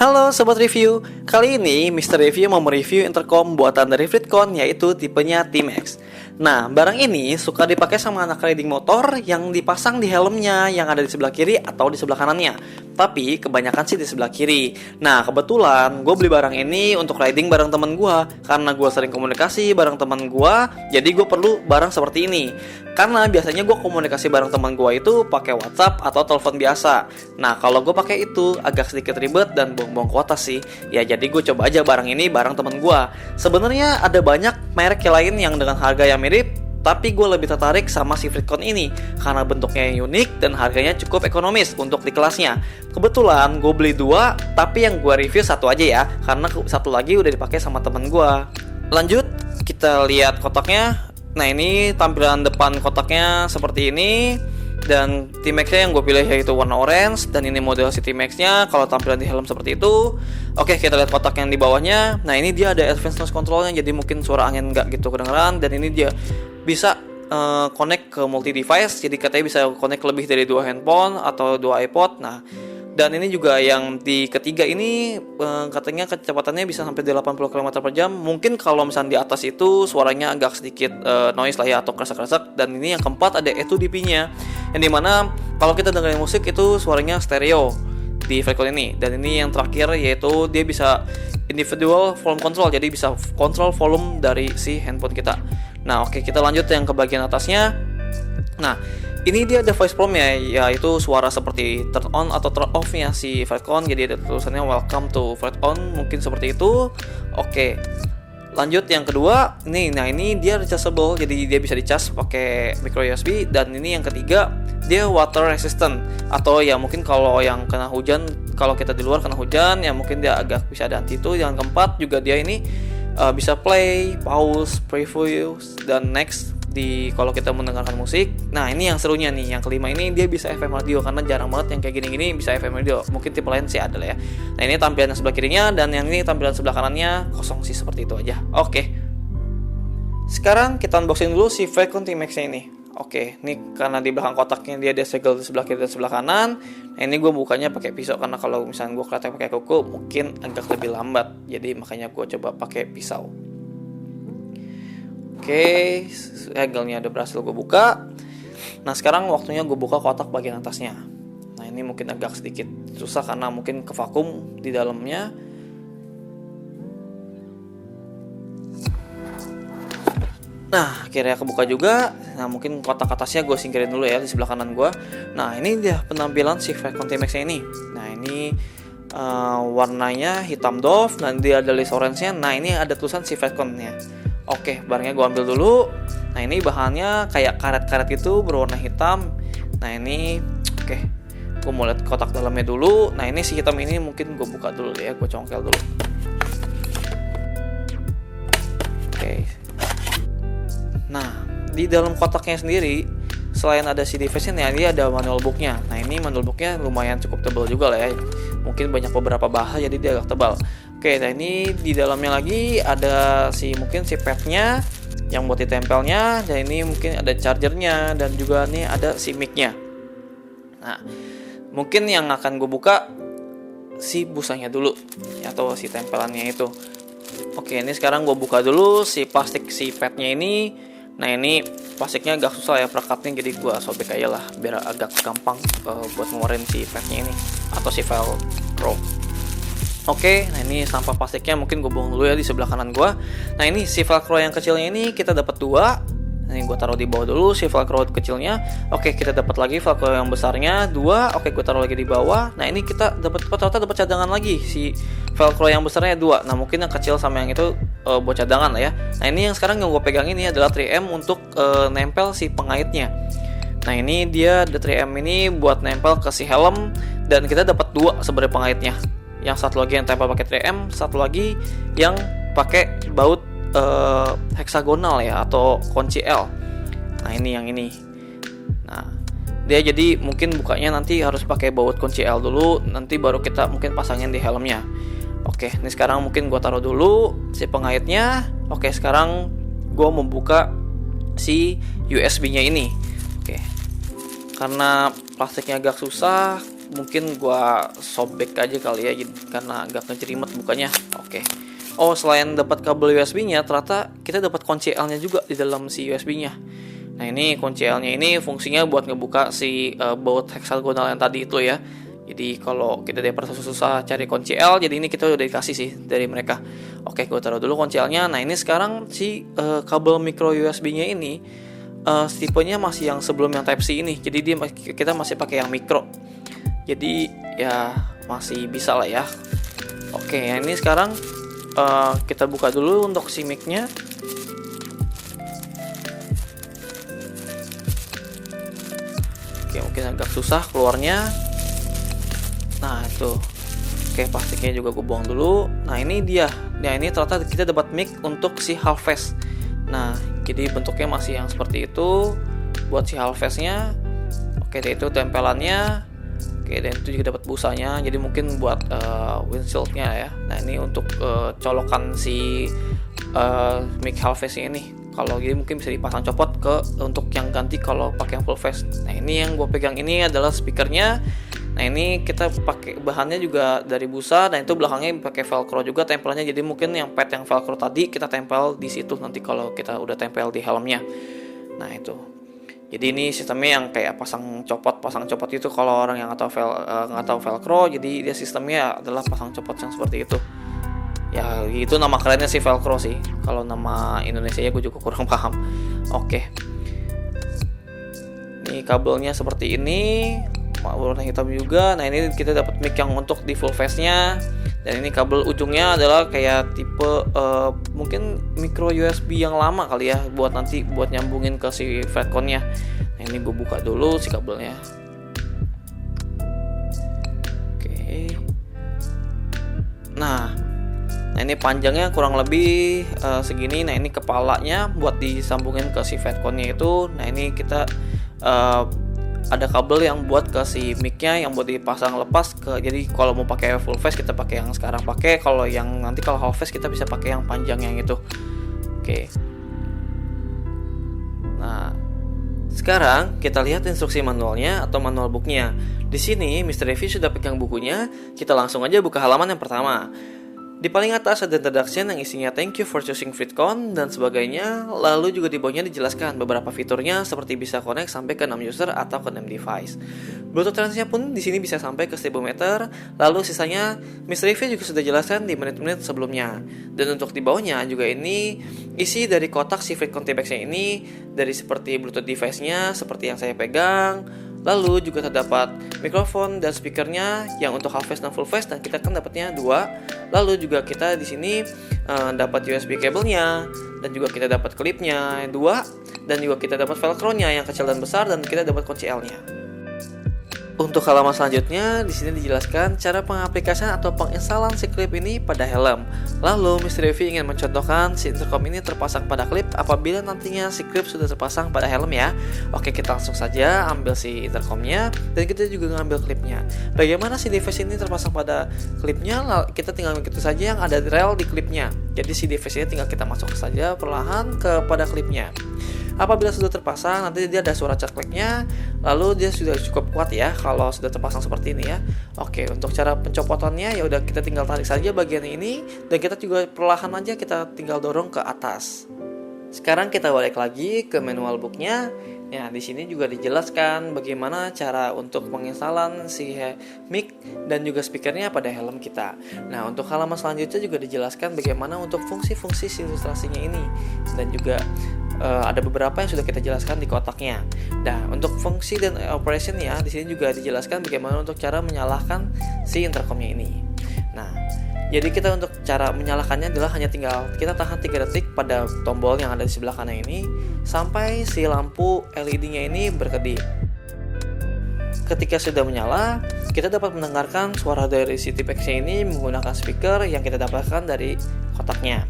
Halo Sobat Review, kali ini Mr. Review mau mereview intercom buatan dari Fleetcon, yaitu tipenya T-Max. Nah, barang ini suka dipakai sama anak riding motor yang dipasang di helmnya yang ada di sebelah kiri atau di sebelah kanannya. Tapi kebanyakan sih di sebelah kiri. Nah, kebetulan gue beli barang ini untuk riding bareng temen gue. Karena gue sering komunikasi bareng temen gue, jadi gue perlu barang seperti ini. Karena biasanya gue komunikasi bareng teman gue itu pakai WhatsApp atau telepon biasa. Nah, kalau gue pakai itu agak sedikit ribet dan buang-buang kuota sih. Ya, jadi gue coba aja barang ini bareng teman gue. Sebenarnya ada banyak merek lain yang dengan harga yang mirip, tapi gue lebih tertarik sama si Fleetcon ini karena bentuknya yang unik dan harganya cukup ekonomis untuk di kelasnya. Kebetulan gue beli dua, tapi yang gue review satu aja ya, karena satu lagi udah dipakai sama teman gue. Lanjut, kita lihat kotaknya. Nah, ini tampilan depan kotaknya seperti ini. Dan T-Max-nya yang gue pilih yaitu warna orange. Dan ini model si T-Max-nya. Kalau tampilan di helm seperti itu. Oke, kita lihat kotak yang di bawahnya. Nah, ini dia ada advanced noise control-nya, jadi mungkin suara angin nggak gitu kedengeran. Dan ini dia bisa connect ke multi device. Jadi katanya bisa connect lebih dari 2 handphone atau 2 iPod. Nah, dan ini juga yang di ketiga ini katanya kecepatannya bisa sampai 80 km/jam. Mungkin kalau misalnya di atas itu suaranya agak sedikit noise lah ya, atau kresek-kresek. Dan ini yang keempat ada E2DP-nya, yang dimana kalau kita dengerin musik itu suaranya stereo di Fleetcon ini. Dan ini yang terakhir yaitu dia bisa individual volume control, jadi bisa kontrol volume dari si handphone kita. Nah, oke, kita lanjut yang ke bagian atasnya. Nah, ini dia ada voice prompt-nya, yaitu suara seperti turn on atau turn off-nya si Fleetcon. Jadi ada tulisannya welcome to Fleetcon, mungkin seperti itu. Oke. Lanjut yang kedua, ini dia rechargeable, jadi dia bisa dicas pakai micro USB. Dan ini yang ketiga, dia water resistant, atau ya mungkin kalau yang kena hujan, kalau kita di luar kena hujan, ya mungkin dia agak bisa ada anti itu. Yang keempat juga dia ini bisa play, pause, preview, dan next kalau kita mendengarkan musik. Nah, ini yang serunya nih, yang kelima ini dia bisa FM radio, karena jarang banget yang kayak gini-gini bisa FM radio. Mungkin tipe lain sih ada lah ya. Nah, ini tampilan sebelah kirinya, dan yang ini tampilan sebelah kanannya kosong sih, seperti itu aja. Oke. Sekarang kita unboxing dulu si Fleetcon T-Max-nya ini. Oke, ini karena di belakang kotaknya dia ada segel di sebelah kiri dan sebelah kanan. Nah, ini gue bukanya pakai pisau, karena kalau misalnya gue kretek pakai kuku mungkin agak lebih lambat. Jadi makanya gue coba pakai pisau. Oke, segelnya udah berhasil gue buka. Nah, sekarang waktunya gue buka kotak bagian atasnya. Nah, ini mungkin agak sedikit susah karena mungkin ke vakum di dalamnya. Nah, akhirnya kebuka juga. Nah, mungkin kotak atasnya gue singkirin dulu ya di sebelah kanan gue. Nah, ini dia penampilan si Fleetcon T-Max-nya ini. Nah, ini warnanya hitam doff, dan dia ada list orange-nya. Nah, ini ada tulisan si Fleetcon-nya. Oke, barangnya gue ambil dulu. Nah, ini bahannya kayak karet-karet gitu berwarna hitam. Nah, ini oke, gue mau lihat kotak dalamnya dulu. Nah, ini si hitam ini mungkin gue buka dulu ya, gue congkel dulu. Oke. Nah, di dalam kotaknya sendiri selain ada si device-nya, dia ada manual book-nya. Nah, ini manual book-nya lumayan cukup tebal juga lah ya. Mungkin banyak beberapa bahasa, jadi dia agak tebal. Oke, nah ini di dalamnya lagi ada mungkin si pad-nya yang buat ditempelnya, dan ini mungkin ada chargernya, dan juga nih ada si mic-nya. Nah, mungkin yang akan gue buka si busanya dulu, atau si tempelannya itu. Oke, ini sekarang gue buka dulu si plastik si pad-nya ini. Nah, ini plastiknya agak susah ya perekatnya, jadi gue sobek aja lah biar agak gampang buat ngeluarin si pad-nya ini atau si velcro. Oke, nah ini sampah plastiknya mungkin gue buang dulu ya di sebelah kanan gue. Nah, ini si velcro yang kecilnya ini kita dapat 2. Nah, ini gue taruh di bawah dulu si velcro kecilnya. Oke, kita dapat lagi velcro yang besarnya 2. Oke, gue taruh lagi di bawah. Nah, ini kita dapat cadangan lagi si velcro yang besarnya 2. Nah, mungkin yang kecil sama yang itu buat cadangan lah ya. Nah, ini yang sekarang yang gue pegang ini adalah 3M untuk nempel si pengaitnya. Nah, ini dia ada 3M ini buat nempel ke si helm, dan kita dapat 2 sebenarnya pengaitnya. Yang satu lagi yang tempel pakai 3M, satu lagi yang pakai baut heksagonal ya, atau kunci L. Nah, ini yang ini. Nah, dia jadi mungkin bukanya nanti harus pakai baut kunci L dulu, nanti baru kita mungkin pasangin di helmnya. Oke, ini sekarang mungkin gue taruh dulu si pengaitnya. Oke, sekarang gue membuka si USB-nya ini. Oke, karena plastiknya agak susah, mungkin gua sobek aja kali ya, karena agak ngejerimet bukanya. Oke. Oh, selain dapat kabel USB-nya, ternyata kita dapat kunci L-nya juga di dalam si USB-nya. Nah, ini kunci L-nya ini fungsinya buat ngebuka si baut heksagonal yang tadi itu ya. Jadi kalau kita daripada susah-susah cari kunci L, jadi ini kita udah dikasih sih dari mereka. Oke, gue taruh dulu kunci L-nya. Nah, ini sekarang si kabel micro USB-nya ini tipenya masih yang sebelum yang Type C ini. Jadi kita masih pakai yang micro. Jadi ya masih bisa lah ya. Oke, ini sekarang kita buka dulu untuk si mic-nya. Oke, mungkin agak susah keluarnya. Nah, itu. Oke, plastiknya juga gue buang dulu. Nah, ini dia. Nah, ini ternyata kita dapat mic untuk si half-phase. Nah, jadi bentuknya masih yang seperti itu buat si half-phase-nya. Oke, itu tempelannya. Oke, dan itu juga dapat busanya. Jadi mungkin buat windshield-nya ya. Nah, ini untuk colokan si mic half-phase ini. Kalau gitu mungkin bisa dipasang copot untuk yang ganti kalau pakai yang full face. Nah, ini yang gue pegang ini adalah speakernya. Nah, ini kita pakai bahannya juga dari busa, dan itu belakangnya pakai velcro juga tempelannya. Jadi mungkin yang pad yang velcro tadi kita tempel di situ nanti kalau kita udah tempel di helmnya. Nah, itu. Jadi ini sistemnya yang kayak pasang copot itu kalau orang yang nggak tahu velcro. Jadi dia sistemnya adalah pasang copot yang seperti itu. Ya, itu nama kerennya sih velcro sih. Kalau nama Indonesia ya gue juga kurang paham. Oke. Ini kabelnya seperti ini, warna hitam juga. Nah, ini kita dapat mic yang untuk di full face-nya. Dan ini kabel ujungnya adalah kayak tipe mungkin micro USB yang lama kali ya, buat nanti buat nyambungin ke si Fredcon-nya. Nah, ini gue buka dulu si kabelnya. Oke. Nah, ini panjangnya kurang lebih segini. Nah, ini kepalanya buat disambungin ke si Fredcon-nya itu. Nah, ini kita ada kabel yang buat ke si mic-nya yang buat dipasang lepas ke. Jadi kalau mau pakai full face kita pakai yang sekarang pakai. Kalau yang nanti kalau half face kita bisa pakai yang panjang yang itu. Oke. Nah, sekarang kita lihat instruksi manualnya atau manual booknya. Di sini Mr. Review sudah pegang bukunya. Kita langsung aja buka halaman yang pertama. Di paling atas ada introduction yang isinya thank you for choosing Fredcon dan sebagainya. Lalu juga di bawahnya dijelaskan beberapa fiturnya seperti bisa connect sampai ke 6 user atau ke 6 device. Bluetooth range-nya pun di sini bisa sampai ke 1000 meter. Lalu sisanya Mr. Review juga sudah jelaskan di menit-menit sebelumnya. Dan untuk di bawahnya juga ini isi dari kotak si Fredcon T-Bags-nya ini dari seperti Bluetooth device-nya seperti yang saya pegang. Lalu juga terdapat mikrofon dan speakernya yang untuk half face dan full face, dan kita kan dapatnya 2. Lalu juga kita di sini dapat USB kabelnya, dan juga kita dapat klipnya 2, dan juga kita dapat velcro-nya yang kecil dan besar, dan kita dapat kunci L-nya. Untuk halaman selanjutnya, di sini dijelaskan cara pengaplikasian atau penginstalan si klip ini pada helm. Lalu, Mr. Review ingin mencontohkan si intercom ini terpasang pada klip apabila nantinya si klip sudah terpasang pada helm ya. Oke, kita langsung saja ambil si intercomnya dan kita juga ngambil klipnya. Bagaimana si device ini terpasang pada klipnya? Kita tinggal mengikuti saja yang ada rel di klipnya. Jadi si device ini tinggal kita masuk saja perlahan kepada klipnya. Apabila sudah terpasang, nanti dia ada suara cekleknya, lalu dia sudah cukup kuat ya kalau sudah terpasang seperti ini ya. Oke, untuk cara pencopotannya ya udah kita tinggal tarik saja bagian ini, dan kita juga perlahan aja kita tinggal dorong ke atas. Sekarang kita balik lagi ke manual booknya. Ya, di sini juga dijelaskan bagaimana cara untuk penginstalan si mic dan juga speakernya pada helm kita. Nah, untuk halaman selanjutnya juga dijelaskan bagaimana untuk fungsi-fungsi si ilustrasinya ini, dan juga ada beberapa yang sudah kita jelaskan di kotaknya. Nah, untuk fungsi dan operation ya, di sini juga dijelaskan bagaimana untuk cara menyalakan si intercomnya ini. Nah, jadi kita untuk cara menyalakannya adalah hanya tinggal kita tahan 3 detik pada tombol yang ada di sebelah kanan ini sampai si lampu LED-nya ini berkedip. Ketika sudah menyala, kita dapat mendengarkan suara dari si T-Bags ini menggunakan speaker yang kita dapatkan dari kotaknya.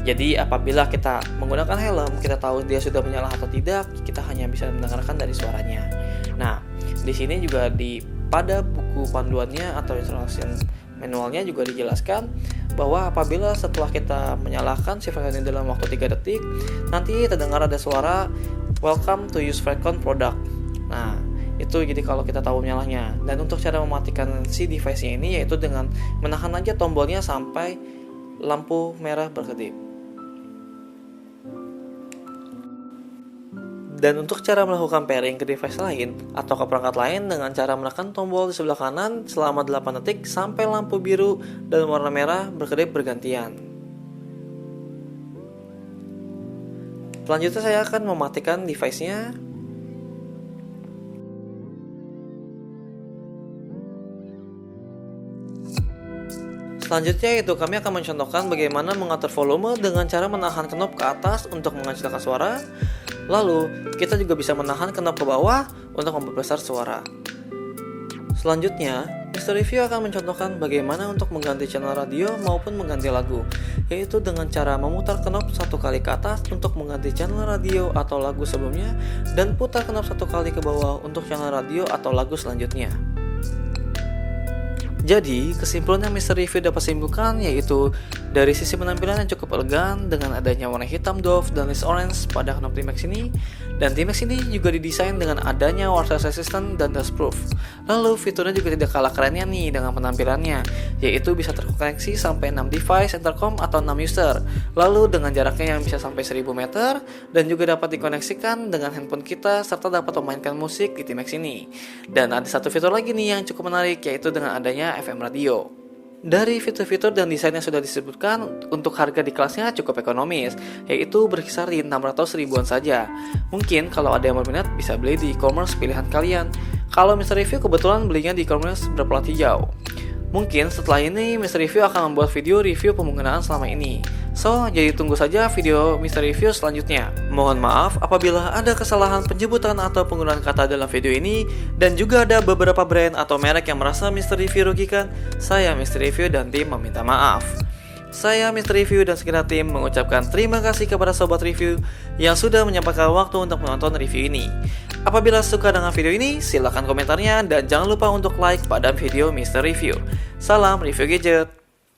Jadi apabila kita menggunakan helm, kita tahu dia sudah menyala atau tidak, kita hanya bisa mendengarkan dari suaranya. Nah, di sini juga pada buku panduannya atau instruction manualnya juga dijelaskan bahwa apabila setelah kita menyalakan si Fredcon ini dalam waktu 3 detik, nanti terdengar ada suara welcome to use Fredcon product. Nah, itu Itu jadi kalau kita tahu nyalanya. Dan untuk cara mematikan si device-nya ini yaitu dengan menahan aja tombolnya sampai lampu merah berkedip. Dan untuk cara melakukan pairing ke device lain atau ke perangkat lain dengan cara menekan tombol di sebelah kanan selama 8 detik sampai lampu biru dan warna merah berkedip bergantian. Selanjutnya saya akan mematikan device-nya. Selanjutnya itu kami akan mencontohkan bagaimana mengatur volume dengan cara menahan knob ke atas untuk mengecilkan suara. Lalu, kita juga bisa menahan knob ke bawah untuk memperbesar suara. Selanjutnya, Mr. Review akan mencontohkan bagaimana untuk mengganti channel radio maupun mengganti lagu, yaitu dengan cara memutar knob 1 kali ke atas untuk mengganti channel radio atau lagu sebelumnya, dan putar knob 1 kali ke bawah untuk channel radio atau lagu selanjutnya. Jadi, kesimpulan yang Mr. Review dapat simpulkan yaitu dari sisi penampilan yang cukup elegan dengan adanya warna hitam doff dan list orange pada knob T-Max ini, dan T-Max ini juga didesain dengan adanya water resistant dan dust proof. Lalu fiturnya juga tidak kalah kerennya nih dengan penampilannya, yaitu bisa terkoneksi sampai 6 device intercom atau 6 user, lalu dengan jaraknya yang bisa sampai 1000 meter, dan juga dapat dikoneksikan dengan handphone kita serta dapat memainkan musik di T-Max ini. Dan ada satu fitur lagi nih yang cukup menarik, yaitu dengan adanya FM radio. Dari fitur-fitur dan desain yang sudah disebutkan, untuk harga di kelasnya cukup ekonomis, yaitu berkisar di 600 ribuan saja. Mungkin kalau ada yang berminat bisa beli di e-commerce pilihan kalian. Kalau Mr. Review kebetulan belinya di e-commerce berplat hijau. Mungkin setelah ini Mr. Review akan membuat video review penggunaan selama ini. So, jadi tunggu saja video Mr. Review selanjutnya. Mohon maaf apabila ada kesalahan penyebutan atau penggunaan kata dalam video ini, dan juga ada beberapa brand atau merek yang merasa Mr. Review rugikan. Saya Mr. Review dan tim meminta maaf. Saya Mr. Review dan segenap tim mengucapkan terima kasih kepada Sobat Review yang sudah menyempatkan waktu untuk menonton review ini. Apabila suka dengan video ini, silakan komentarnya dan jangan lupa untuk like pada video Mr. Review. Salam review gadget.